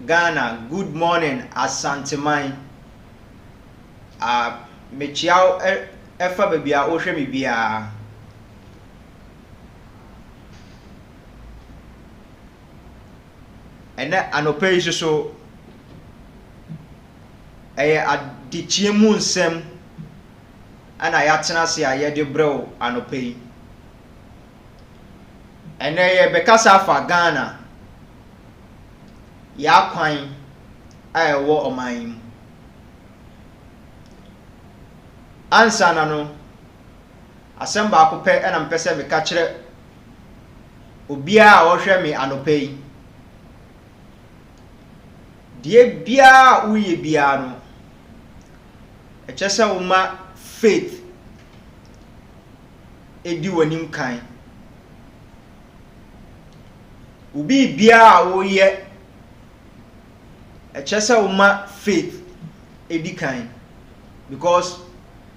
Ghana, good morning, Asanteman. Mechiao efa bebia ohwe me bia. Ene anope so adekye mu nsem ana yatena se ayede brew anope. Ene ye bekasa afa Ghana ya kwan ayewo oman. Ansa na no asem ba akopɛ ena mpɛsɛ me ka kyerɛ obia a wɔhwɛ me anope. Die bia uye bia no ekyesa wo ma faith edi wanim kan. Ubi bia wo ye ekyesa wo ma faith edi kan, because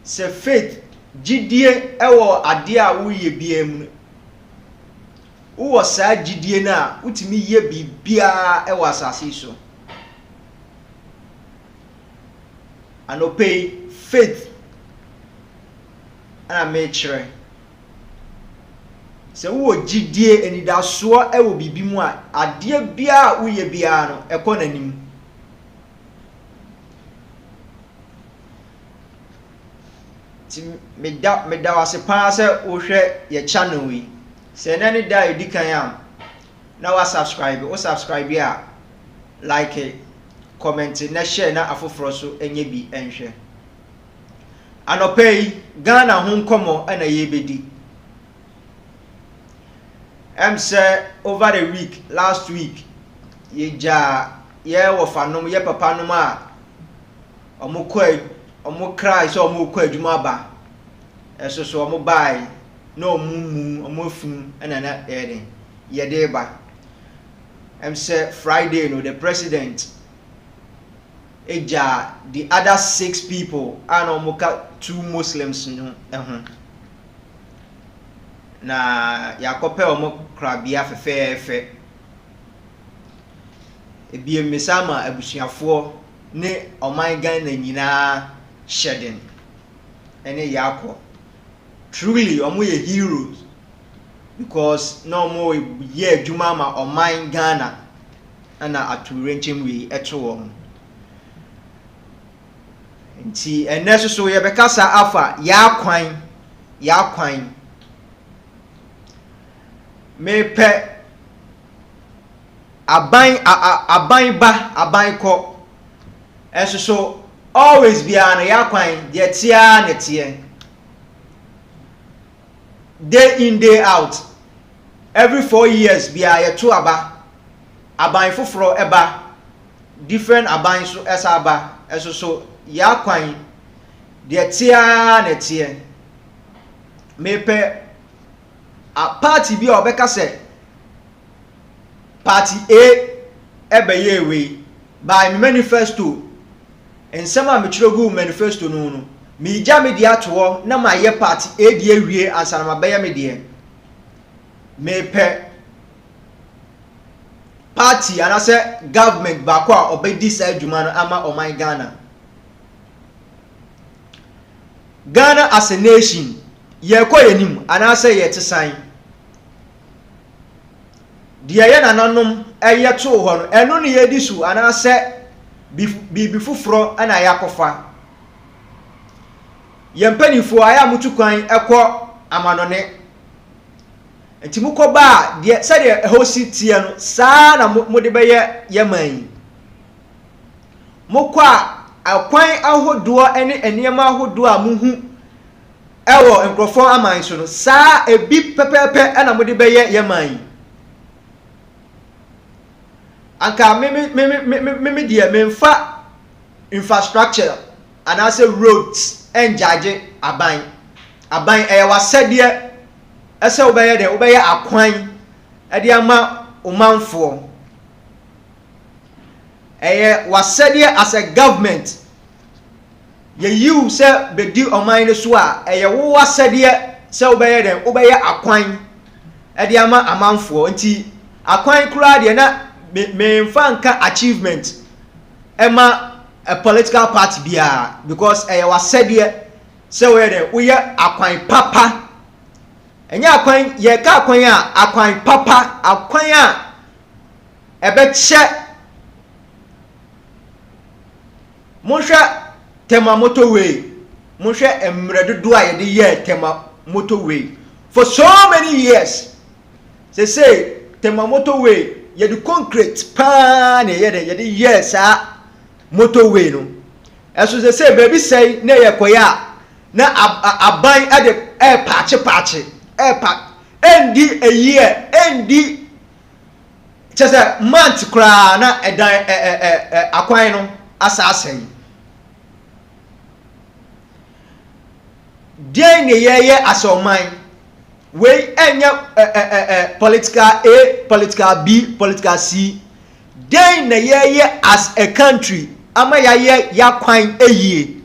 se faith gidie ewo ade a wo ye bia mu wo sa gidie na utimi ye bibia ewo asase so. Anope faith ana me kire se wo gidie enidaso ewo bibi mu a ade bia wo ye bia no ekonanim. Ti meda wase pa se wo hwe ye channel wi se na ni da edikan am na wa subscribe a like it, comment na share na afoforo so enye bi enhwe. Anope Ghana ho nkomo na ye bedi. Say over the week, last week ye wo fanom ye papa nom a omo cry so omo kwa adwuma ba eso so omo bai na omo fun na ye de ba. Say Friday no the president the other 6 people and omoka 2 Muslims no na yakope omo krabia fefefe ebie mesama abusuafo ne oman Ghana nyina shedding ene yako. Truly omo ye heroes, because no more ye adwuma ma oman Ghana ana aturenchim we eto. Nti eneso so ye bekasa afa ya kwan me pe aban ko eso so always be an ya kwan de tia ne tie day in day out every 4 years be a to aban foforo eba different aban so esa aba eso so ya kwan de tia ne tie me pe a party bi obeka se party A ebeye we by manifesto ensema me chirogu manifesto no me ja me dia to na ma ye party A die wie ansana ma beye me die me pe party ana se government ba kwa obedi sa adwuma no ama oman Ghana as a nation ye kwa yenim ana se ye tesan dia ye nananom eye to ho no eno ne ye disu ana se bibi fufuro ana yakofa ye mpanifo aya mutukwan ekọ amanone enti mukoba dia se de hosi tie no saa na mode beye yeman mokwa akwan ahodo ene enema ahodo a muhu ewo nkrofo aman so no saa ebi pepepe ana mode beye yeman anka me dia memfa infrastructure ana say roads enjaje aban wasede ese obeye de obeye akwan ade ama omanfo wasede as a government you say bedi oman ne so a wo wasede se obeye de obeye akwan ade ama amanfo nti akwan kura de na me fanka achievement ema a political party bia because was said here so we are akwan papa enya akwan ye ka akwan a akwan papa akwan a ebe che monhwa tema motorway monhwa emredodo a ye de ye tema motorway for so many years say tema motorway ye do concrete pa na ye de yes a motorway no eso say baby say na ye koya na aban ade patch endi a year endi chese month kra na edan akwan no asasen dey ne ye asoman we enya political A, political B, political C. Dey na ye as a country ama ya kwan eyie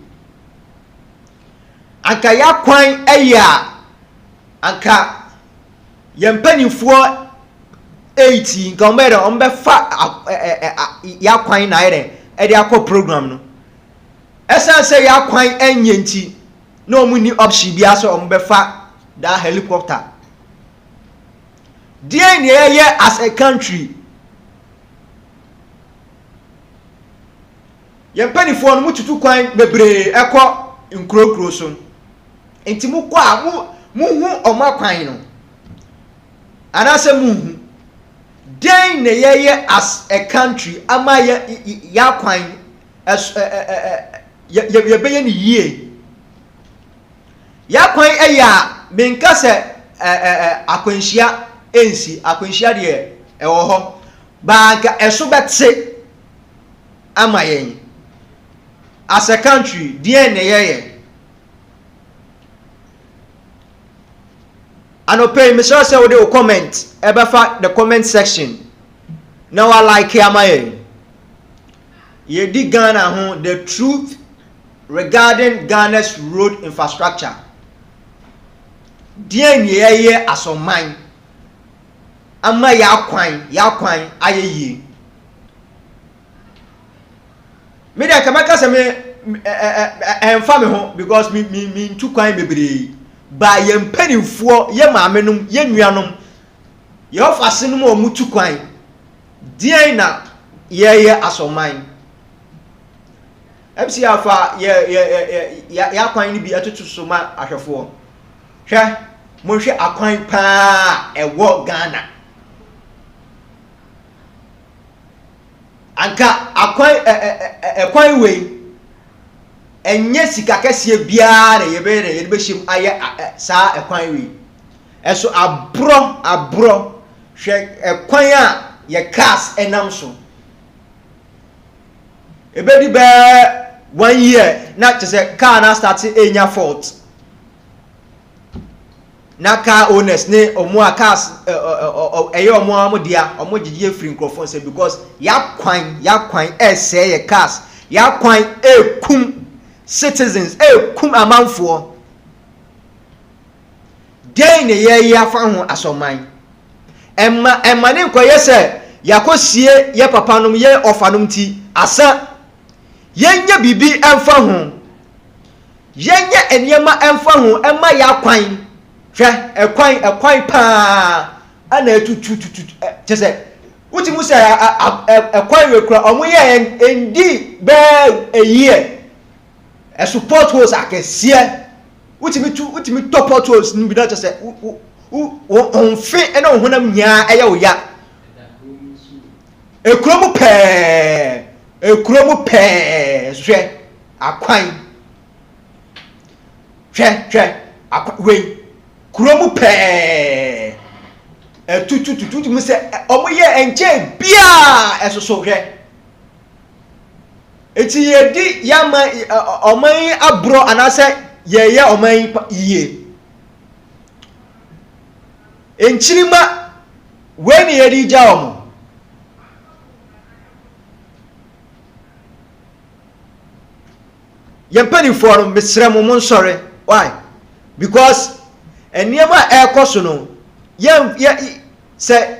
anka ya kwan eya anka yempanifo 80 nka ombe fa ya kwan na ere e de akọ program no esan say ya kwan enye nti na omuni option bia so ombe fa that helicopter. Dear ye as a country. Yen penifo no mututu kwan bebre ekọ nkrokro so. Enti mu kwa mu hu omakwan no. Anase mu hu. Dear ye as a country ama ya kwan as ye beye ni yie. Ya kwan eya menka se akwanhia ensi akwanhia de ewo ho baga eso betse amayen as a country die ne yeye anope me sure say we dey comment ebefa the comment section now I like amayen ye di Ghana ho the truth regarding Ghana's road infrastructure. Dear ye asoman ama ya kwan ayeye me dey kamaka se me emfa me ho because me ntu kwan bebre ba ye mpanimfo ye maamenum ye nuanom ye ofase no mo mutu kwan dear na ye asoman MC afa ya kwan ni bi atutu so ma ahwefo hwe monhwe akwan pa ewo Ghana anka akwan we enye sika kese bia na ye be shim aye sa akwan we eso abro hwe akwan a ye cars enam so ebedi be 1 year na tse car na start enya fault na car owners ne omo cars eyo omo dia omo gigi free microphone say because ya kwan say ye cars ya kwan ekum citizens ekum amanfo dey ne ye afa ho asoman emma ne nkoye say yakosie ye papa nom ye ofanom ti asa yenya bibi emfa ho yenya eniyema emfa ho emma ya kwan hwe ekwan pa ana etutu tese wuti mu say ekwan we kura omo ye endi be eyiye e support holes akesie wuti mi top holes ni bi na tese onfe ena ohunam nya eya oya ekromu pe hwe akwan hwe we kromu pe tutu mu se omo ye enche bia esoso hwe eti ye di yama oman abro anase ye oman iye enchirima we ni ye di ja omo yempani for mesrem mo nsore why because eniema ekoso no ye se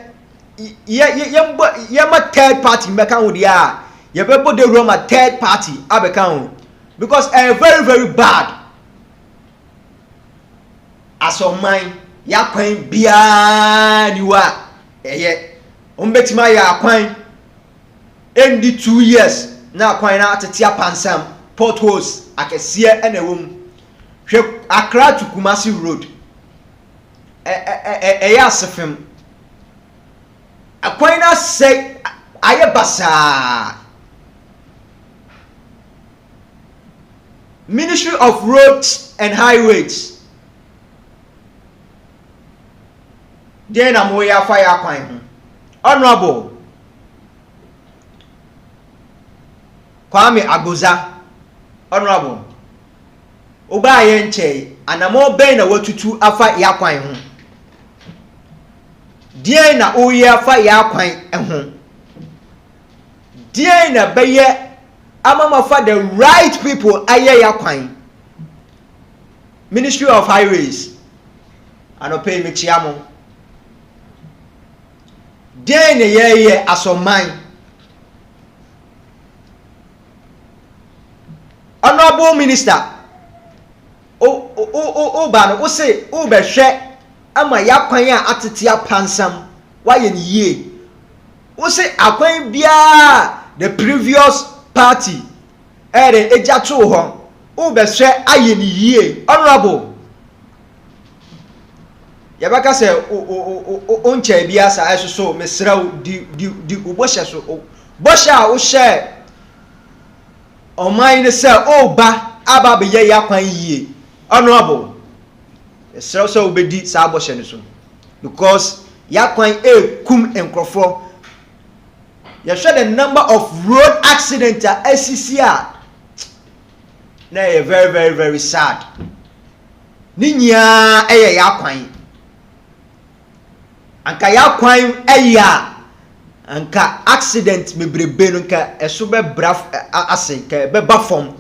yema third party meka ho dia ye bebo de roma third party abeka ho because very very bad as of mine ya kwan bia ni wa eye ombetima ya kwan endi 2 years na kwan na atetia pansam potholes akese ena wom hwe Accra to Kumasi road ya sefem akwan na say aye basa. Ministry of Roads and Highways then am we fire kwan honorable Kwame Agoza honorable oba ye nche anamo ben na watutu afa ya kwan ho den na oye afa ya kwan ho den na beye amama for the right people aye ya kwan. Ministry of Highways anope me chiamo den ye asoman honorable minister o ba no o say o be hwe ama ya kwan a atetia pansam wa ye ni ye o say akwan bia the previous party ere eja to ho o be hwe aye ni ye honorable yabaka say o nche bia sa eso mesraw di ubosha so bosha o share o mind say o ba aba be ye yakwan yie honorable so obedi sa bosha ni so because yakwan kum enkrofo you share the number of road accidents at SCCR na very very very sad ni nya yakwan anka yakwan anka accident mebrebe no nka eso be braf ase ka be bafom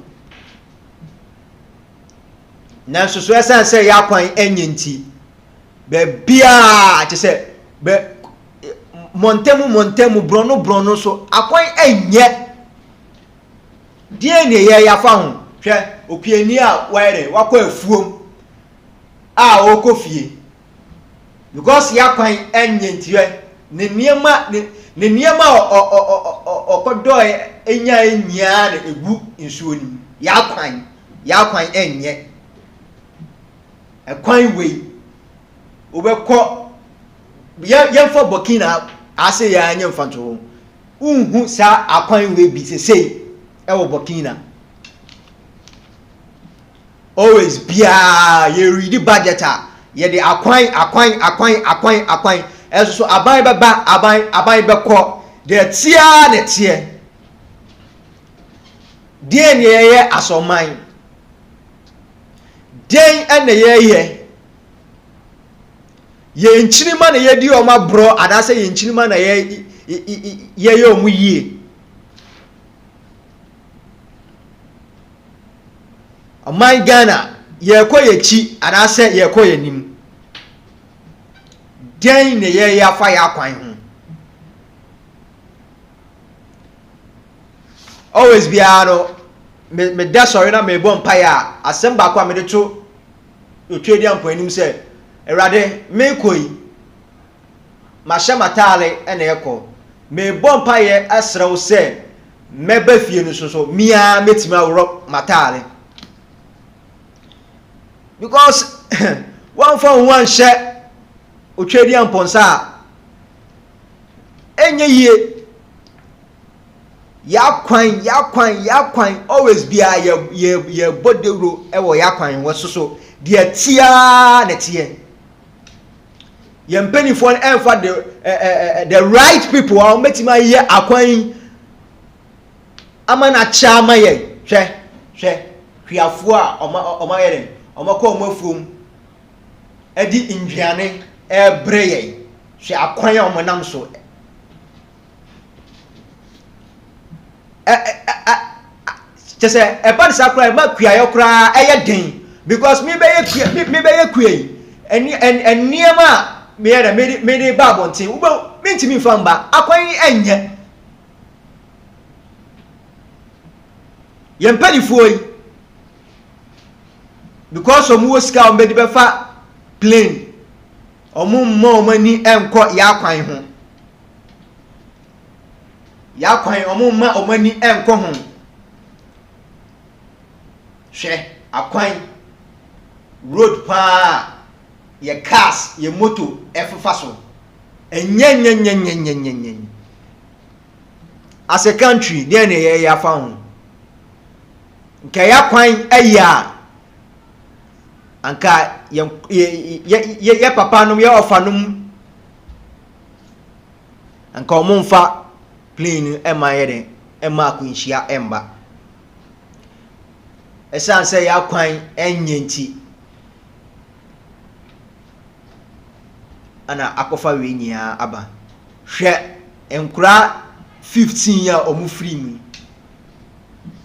na so esan say yakwan enyenti be bia te say be montemu brono so akwan enye die ne ye yafa ho hwe opiani a wire wakọ afuom a okofie because yakwan enyenti ne niema okodo enya enya na egu nsuo ni yakwan enye akwan we obekọ yemfa Burkina ase ya anya mfanto unhu sa akwan we bi sesei ewo Burkina always bia ye read budget ye de akwan eso aban beba aban bekọ de tia ne tie den ye asoman den ene ye nchirima na ye di o ma bro adase ye nchirima na ye omu yie aman Ghana ye ko ye chi adase ye ko ye nim den ne ye afa ya kwan ho always be aro me da sorry na me bo mpa ya asem ba kwa me de to otwedi ampo anim se erade me koi ma shamatale ene eko me bo mpa ye asrew se me ba fie no so mia metima woro matale because one for one share otwedi amponsa enye yie yakwan always be ye bodero ewo yakwan wo so de tia ne tie ye mpanifo enfa the right people are metima ye akwan amana chama ye hwiafo a oma yere oma ko omafuom edi indwiane ebre ye hwe akwan a omonam so just a bad sakura ma kuayo kura eye den because me be ye kuai and niema me era me ba bonten mentimi famba akwan enye yempelifo yi because omu sika ombedi befa plane omu mmo omani enko ya kwan ho ya kwan omu ma omani enko ho hwe akwan road pa ye cars ye moto efufa so enyenyenyenyenyenyenyen as a country there na ya fa ho nke ya kwan aya anka ye papa num ye ofanum anka omumfa plane ema yede ema akunhia emba esan say ya kwan enyenti ana akofa we nyia aba hwe enkura 15 ya omu free mu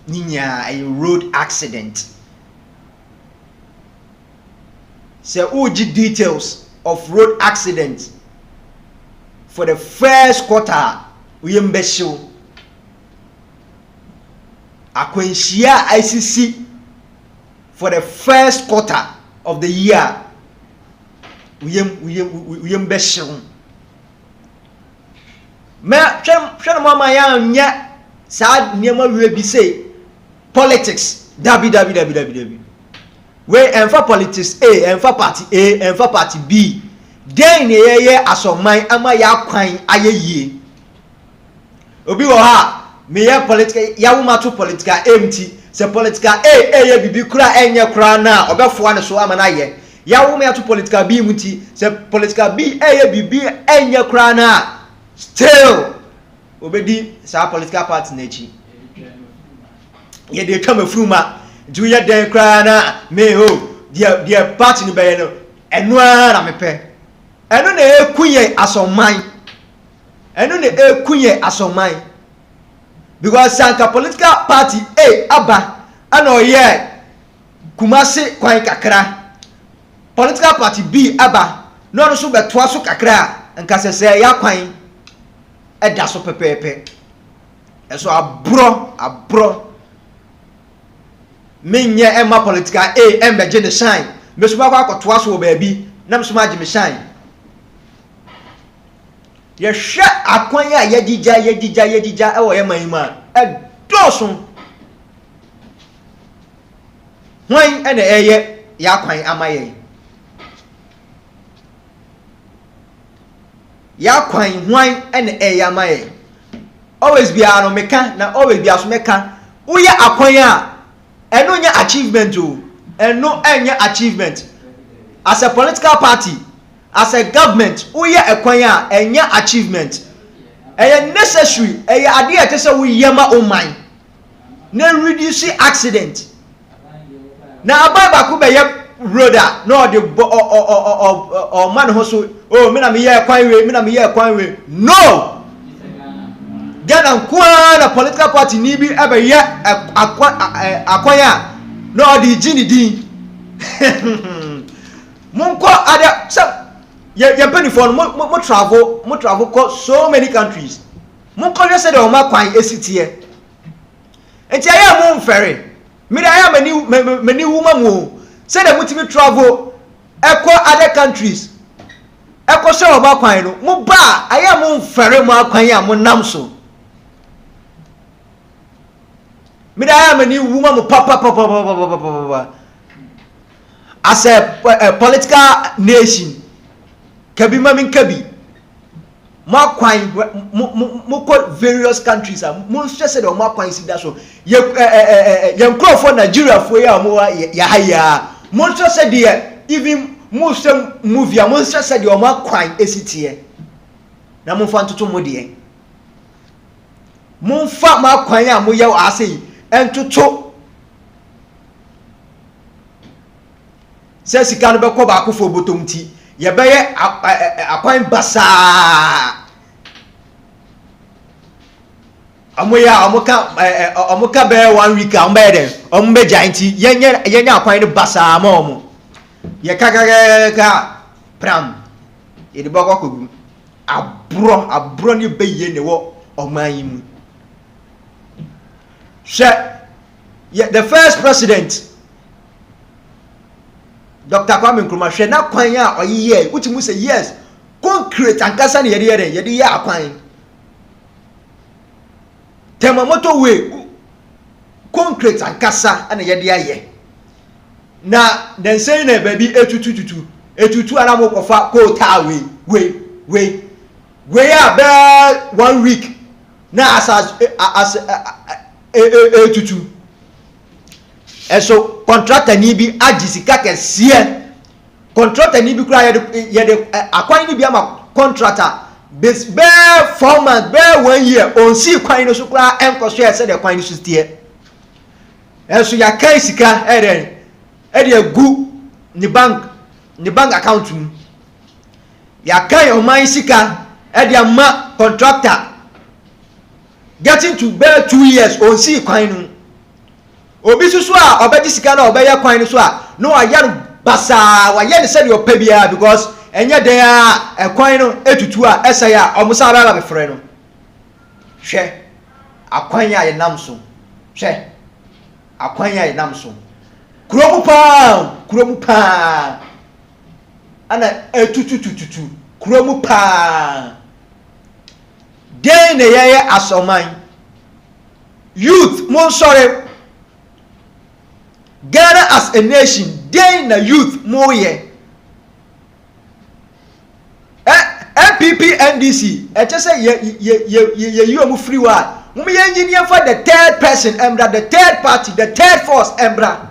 ninya a road accident. Say uji details of road accident for the first quarter uyembesho akwenhia ICC for the first quarter of the year uyembesho me hwɛ mama ya nya sa niema we bi say politics www we enfa politics A enfa party A enfa party B den ne ye asoman ama ya kwan ayeyie obi wo ha me ye political ya wo mato political empty se political A ye bibi kura enye kura na obefo ane so ama na ye ya wo me ato political B muti se political B ye bibi enye kura na still obedi sa political party na echi ye de twa mafuruma do ye den kra na me ho dia party ni be no eno na mepe eno na ekunye asoman eno na ekunye asoman because sanka political party A aba ana oye kumase kwan kakra political party B aba no no so betoa so kakra nka sese ya kwan eda so pepepe eso abro menye ema political A embeje the shine mesuba kwa akotoa so baabi na mesuma agi me shine ye hwe akwan ya yedija ewo ye manima edoso hwan ene eye ya kwan amaye ya kwan hwan ene eye amaye always be ano meka na always be aso meka uye akwan a eno nya achievement o eno enya achievement as a political party as a government uye ekwan a enya achievement eye necessary eye ade a tese wo yema oman na reduce accident na ababa ku be ye roader no de o man ho so o me na me ye kwan we no Ghana kwa na political party ni bi ebe ye akwanya no di jini din munko ada ye penifo mo travel ko so many countries munko je say de o ma kwan esitie enti aya mo mfere me da aya mani wuma mo say de mutimi travel eko other countries eko so o ma kwan no mo ba aya mo mfere mo akwan ya mo nam so Midaya mani woman mu papa as a political nation kabi mamin kabi ma kwan mo various countries mo stress de mo kwan si da so ye nkrofo Nigeria fo ya mo ya haya mo stress de even mo sem movie mo stress de o ma kwan esitie na mo fa ntoto mo de mo fa ma kwan ya mo ya asei entutu se sika no be ko ba akofo botomti ye be ye akwan basa amoka be 1 week ambe den ombe gianti yenya akwan no basa ma omo ye ka pram ye de boko kogu abro ne beye ne wo oman yi mu. The first president Dr. Kwame Nkrumah hwe na kwan a oyiye which mu say yes concrete ankasa ne yede ye akwan temamoto we concrete ankasa ana yede aye na den say na baby etutu ana mo kofa ko ta we a be 1 week na as etutu eso contractor ni bi agisika kese contractor ni bi kura ye akwan ni bi ama contractor be 4 months be 1 year on see kwan no so kura enkoso ye se de kwan ni so tie eso ya kai sika ede gu ni bank account mu ya kai o man sika ede ma contractor getting to be 2 years on see kwan no obi susu a obedi sika na obeye kwan ni so a no aya basa wa ye ne se de opa bia because enye den a kwan no etutu a esai a omusa ba be frɛ no hwɛ akwan ya ye nam so hwɛ akwan ya ye nam so kuromu pa ana etutututu kuromu pa den ne ye asoman youth mon sorry Ghana as a nation, they na youth more ye. MPP NDC, I just say you are free word. We engineer for the third person, Embra, the third party, the third force, Embra.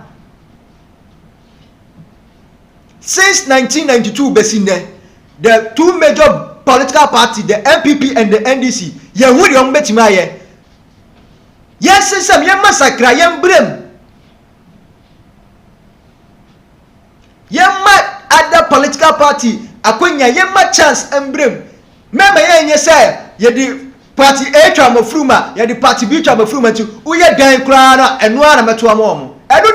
Since 1992, Besine, the two major political parties, the MPP and the NDC, Yehudi on Betimaye. Yes, some young massacre, young brim. Yemma other political party akonya yemma chance embrem mema yenye say ye di party A twa mafruma ye di party B twa mafruma ti uye dan kura na eno ana meto amomo eno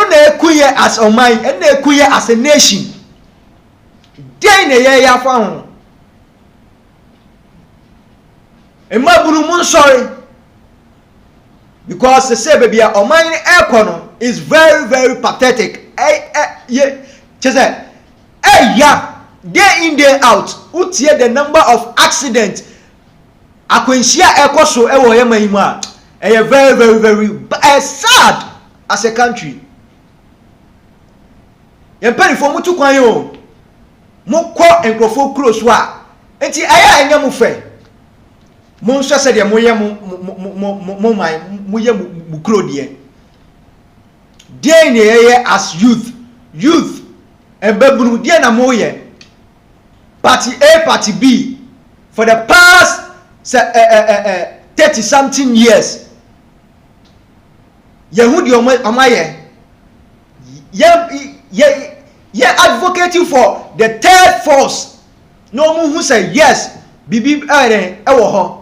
na ekuye as a mind eno na ekuye as a nation den na ye ya fa ho emaburu mun sorry because they say baby our mind economy is very very pathetic day in day out utie the number of accidents akwensia ekoso ewo yeman mu a very very sad as a country yempani fo mutu kwan yo mukọ enkrofo close wa enti aya enya mu fe mo nso se de mo ye mo kro de ne ye as youth ebebunu de na mo ye party A party B for the past 30 something years yehudi omaye ye advocating for the third force no mu who say yes bibi ewo ho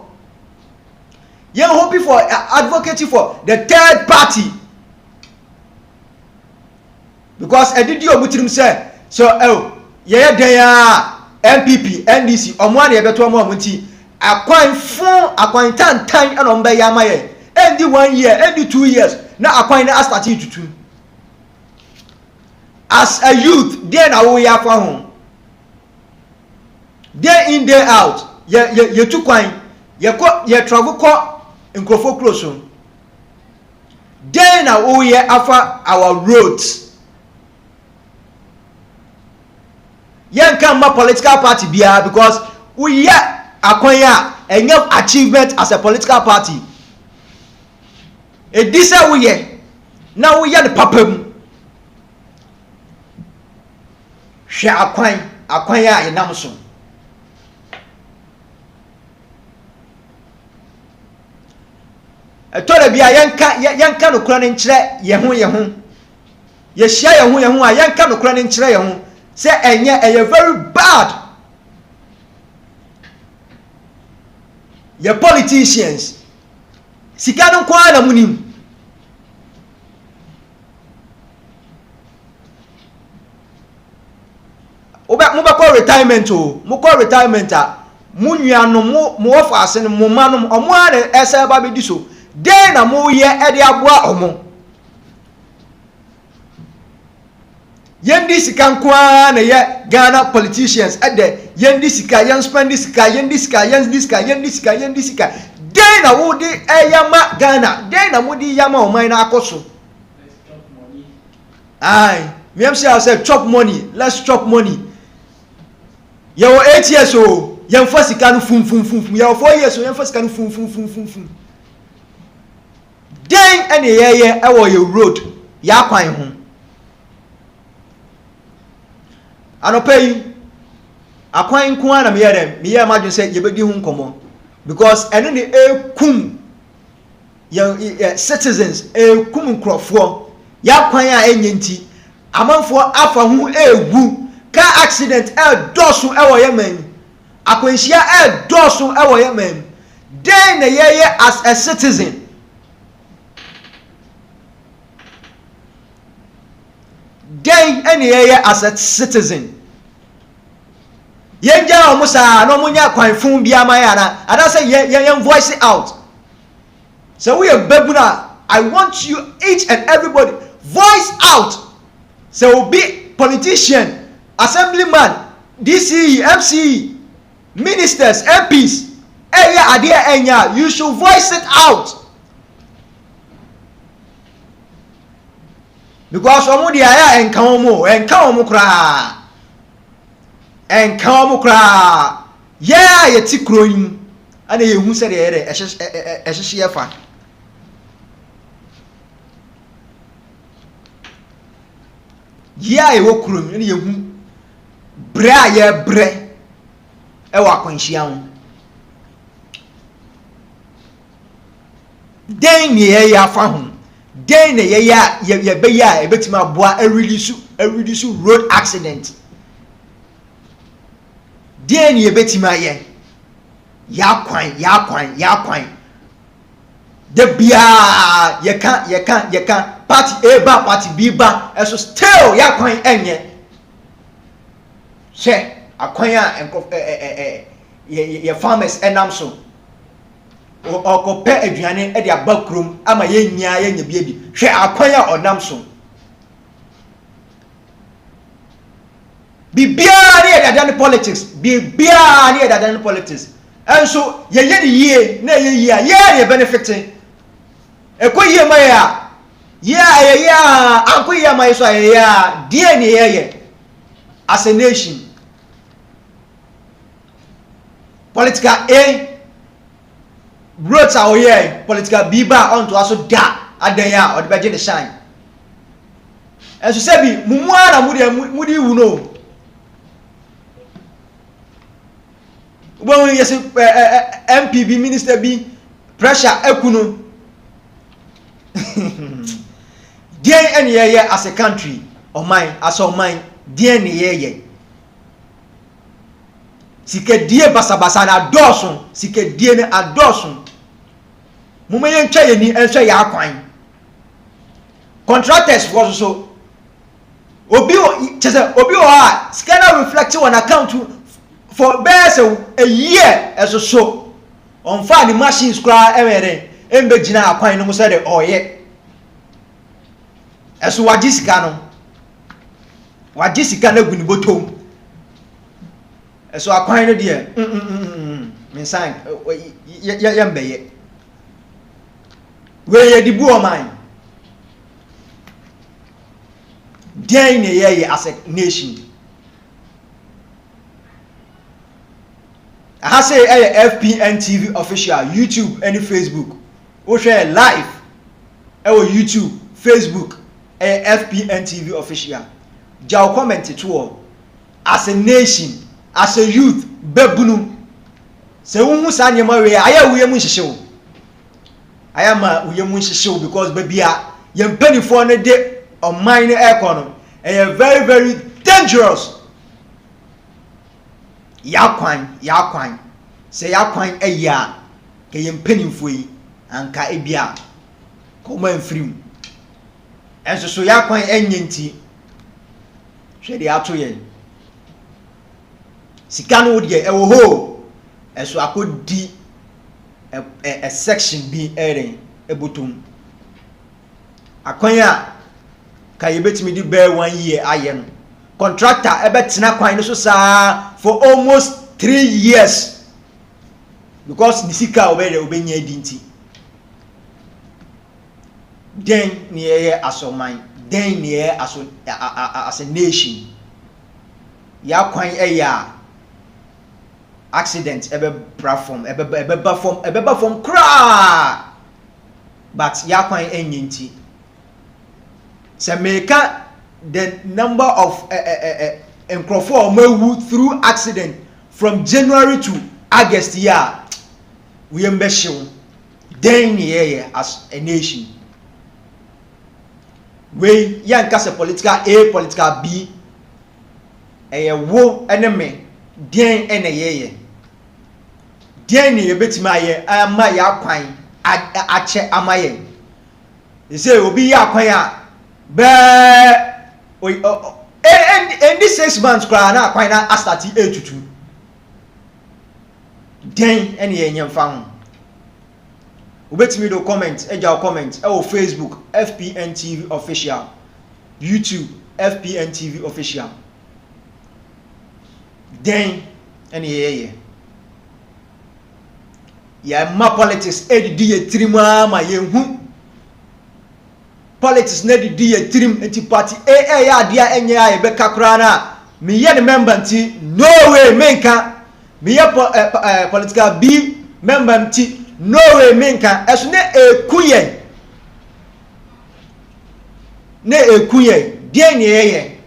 you hoping for advocating for the third party because edidi omutirim say so ye den ya MPP NDC omo na ye beto omo amunti akwan tantan na omba ya maye endi 1 year endi 2 years na akwan na start tutu as a youth there na wo ya fa ho day in day out ye tu kwan ye travel ko Nkrofo close on. Then we are after our roads. Yan come my political party bia because we are acquire enough achievement as a political party. E this we are now we are the papem. Share acquire in Amazon. Etore bia yanka no kura ne nkyere ye ho ye hia ye ho a yanka no kura ne nkyere ye ho se enye very bad ye politicians sika no kwa na munim retirement o mo kɔ retirement a mo nuanom mo wɔfa ase no mo manom ɔmo a ɛsɛ ba bɛdi so den na mo yɛ ɛde aboa ɔmo yendi sika nkoa na yɛ Ghana politicians ɛdɛ yendi sika yen spend sika yendi sika yendi sika den na wo di ɛyama Ghana den na mo di yama ɔman na akɔso ai me say chop money let's chop money yo 8 years o yen fa sika no fum yo 4 years o yen fa sika no fum den ene ye ewo ye road ya kwan ho anopai akwan nko na me ye madwen say ye bedi hu nkomo because ene ne ekum ye citizens ekum nkrofo ya kwan a enye nti amanfo afa hu egu car accident dosu ewo yemen akwanhia dosu ewo yemen den na ye as a citizen den ene ye as a citizen yenja omusa no munya kwanfun bia mayana ada say ye voice it out so we are babuna I want you each and everybody voice out so be politician assemblyman DCE MCE ministers MPs enya you should voice it out because omo dia ya enka omo kra yeah ye ti kroyin ana ye hu se de ehye fa yeah ye wo krom ana ye hu bra ye bre e wa kwanhia ho den ni ye ya fa ho den ne ye ya ye be ya e betima boa a release road accident den ni ye betima ye ya kwan de bia ye kan party A ba party B ba eso still ya kwan enye she akwan a enko ye farmers enam so okope aduane e de abakrom ama ye nya bia bi hwe akwan a onam so bibia ne dada politics bibia ne dada politics enso ye yie na ye yie ye benefiting ekoyie ma ya ankoyie ma so ya die ne ye as a nation political A roads are here political B ba on to also da adanya or the budget shine and so say bi mumuara mudi wu no when yes MPB minister B pressure ekunu dey any year as a country or mine as of mine dey any year sike die basabasa na adorson sike die ne adorson mumeyen twa ye ni enhwe ya akwan contractors was so obi o ha scanner reflect on account for best a year as so on fa the machines kra emere embe gina akwan no so de oye eso wagisika na guni botom eso akwan no de me san ya mbeye we ye dibu o man den ne ye as a nation I say FPNTV official YouTube and Facebook o share live YouTube Facebook FPNTV official jaw comment to as a nation as a youth bebunu se wu sa nyema we aya wu yemu hihyew aya ma wu yemu hihyew because babia ye mpanifo no de on mine economy very very dangerous yakwan se yakwan eya ke ye mpanifo yi anka ebia ko man frim enso so yakwan enye nti hwe de ato ye sika no de e wo ho eso akodi a section bi eren ebotum akwan a ka yebetimi di bear 1 year aye no contractor ebetena kwan no so saa for almost 3 years because the sika obenya dinti then near as a mind then near as a nation ya kwan ya accident ebe platform ebe form cra but ya kwan enyinti se meka the number of encrofo mewu through accident from January to August year we ambashion then near as a nation we yan kase political A political B wo enemy den eneyeye den ne yebetima ye ama ya kwan ache amaye say obi ya kwan a be and this 6 months kra na kwan na start etutu den eneye nyemfa obetimi do comment eja comment e Facebook FPNTV official, YouTube FPNTV official. Then any ya ma politics edidi ye trima ma ye hu politics na edidi ye trim enti party ya dia enye ya be kakra na me ye the member nti no way menka me ye political B member nti no way menka eso ne ekuye die ne ye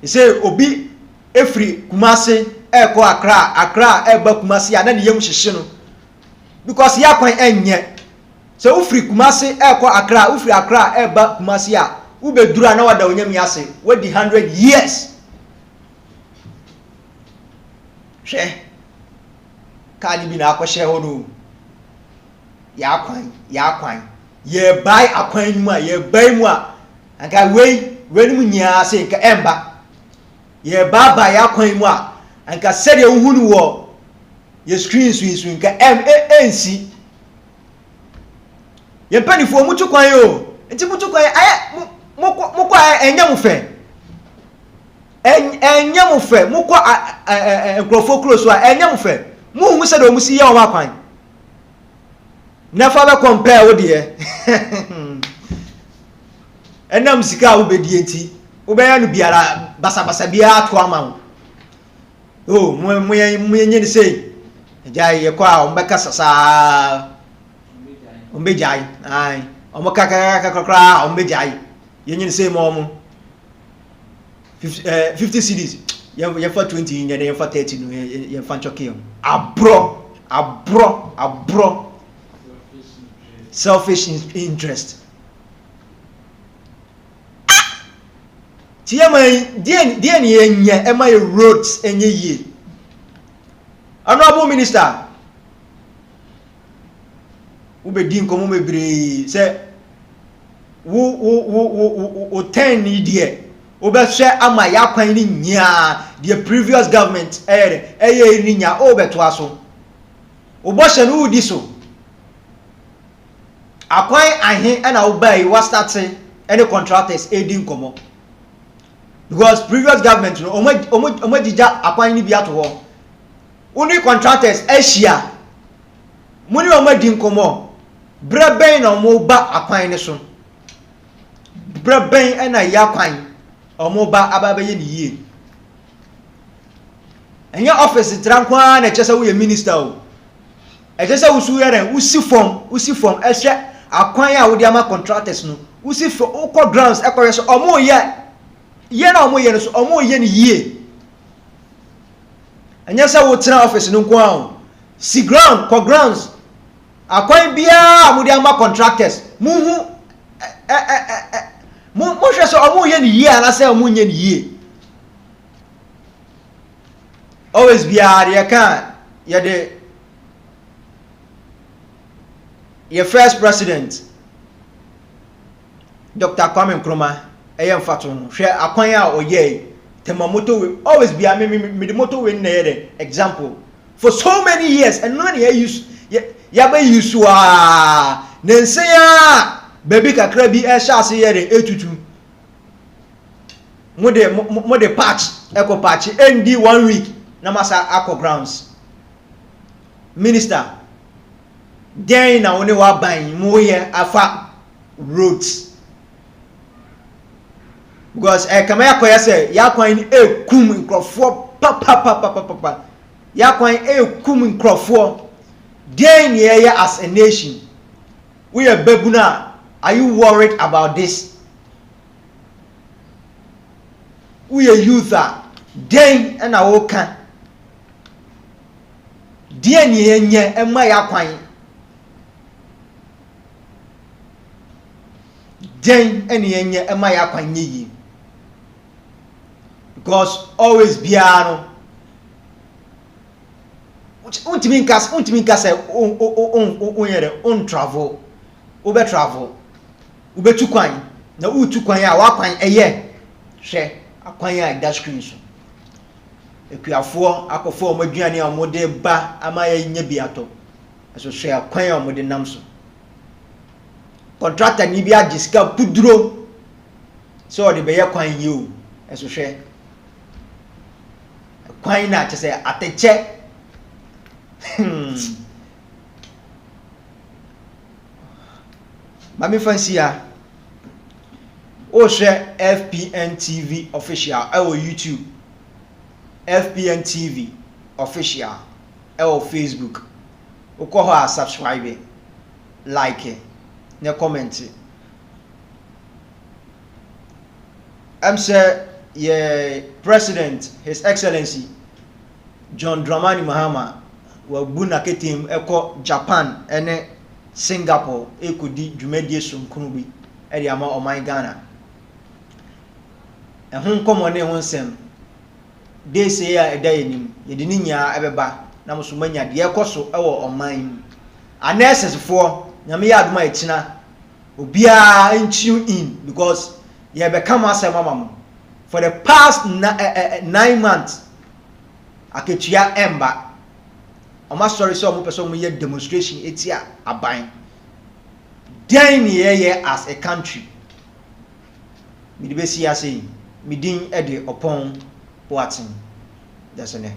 say obi efri Kumasi eko Accra eba Kumasi ya na ne yem hyehye no because ya kwan enye so ufri Kumasi eko Accra ufri Accra eba Kumasi a ubedura na wada onyam yase wadi 100 years she kani bi na akwhye ho no ya kwan ye bai akwan mu a ye bai mu a anka we mu nya se nka emba ye baba ya kwan mu a anka sede uhunu wo ye screen so nka NC ye panifo mutu kwan yo enti mutu kwan aye mukwa enyam fe mukwa enkrofo close wa enyam fe mu hu sede o musi ye o kwan never be compare with the enam sika wo bedie enti wo be ya no biara basa bia to ama oh mo yenye ni sei jai ye kwa o mbeka sasa o mbejai ai o mo kaka o mbejai yenye ni sei mo 50 cedis ye for 20 ye for 30 no ye for choke abro selfish interest. Tiama die ni enya ema ye roads enye ye. Honorable Minister, ube din komo mebre se wo 10 ni die ube hwe ama ya kwan ni nya the previous government eye ni nya obe to aso obo hye no udi so akwan ahe na obai was starting any contractors aiding komo because previous government no omagija akwan ni bia to ho uni contractors asia muni omadin komo braben na omo ba akwan ni so braben na ya kwan omo ba ababaye ni yie enya office trankwa na chese wo ye minister o echese wo su yere usi form ehwe akwan a wo di ama contractors no usi for uko grounds ekore so omo ye na omo ye no so omo ye ni yie enya se wo tena office no nko a si ground ko grounds akwan bia amudi ama contractors muhu mo hwe so omo ye ni yie ala se omo ye ni yie always bia ye kan ye de your first president Dr. Kwame Nkrumah eyem fato hwe akwan a oye tema motorway always be a me the motorway na here example for so many years and no na use ya ba use wa NSEM ya baby kakra bi e sha ase here etutu mo de patch eco patch ND 1 week na masa aqua grounds minister then na woni wa ban mo ye afa roads because kama yakoya say yakwan ni ekum nkrofo papa yakwan ekum nkrofo then ye as a nation we are babuna. Are you worried about this? We are youth then and our can then ye emma yakwan then and ye emma yakwan yi. Because always be ano untimi nkase on travel ube travel ube tukwan na utukwan ya wakwan eye hwe akwan ya da screen so ekuafo akofo omaduane a omode ba ama ya nya biato eso hwe akwan ya omode nam so contractor ni bi agiska puduro so de be ye kwan yi o eso hwe kwan na che say ateche mami fancy o share FPNTV official on YouTube, FPNTV official on Facebook. O ko ho subscribe, like, ne comment. I'm say President His Excellency John Dramani Mahama wa buna ketim eko Japan ene Singapore ekodi dwumadie sonkunu bi e de ama oman Ghana ehun komone ho nsem de se ya eda yenim ye de nya ebeba na musumanya de ekoso ewo oman anesesfo nyame ya aduma ekina obia tune in because ye be come asema mama for the past 9 months aketua emba oma sorry so mo person mo ye demonstration etia aban then ye as a country mi de be see ase mi din e de upon boatin that's ne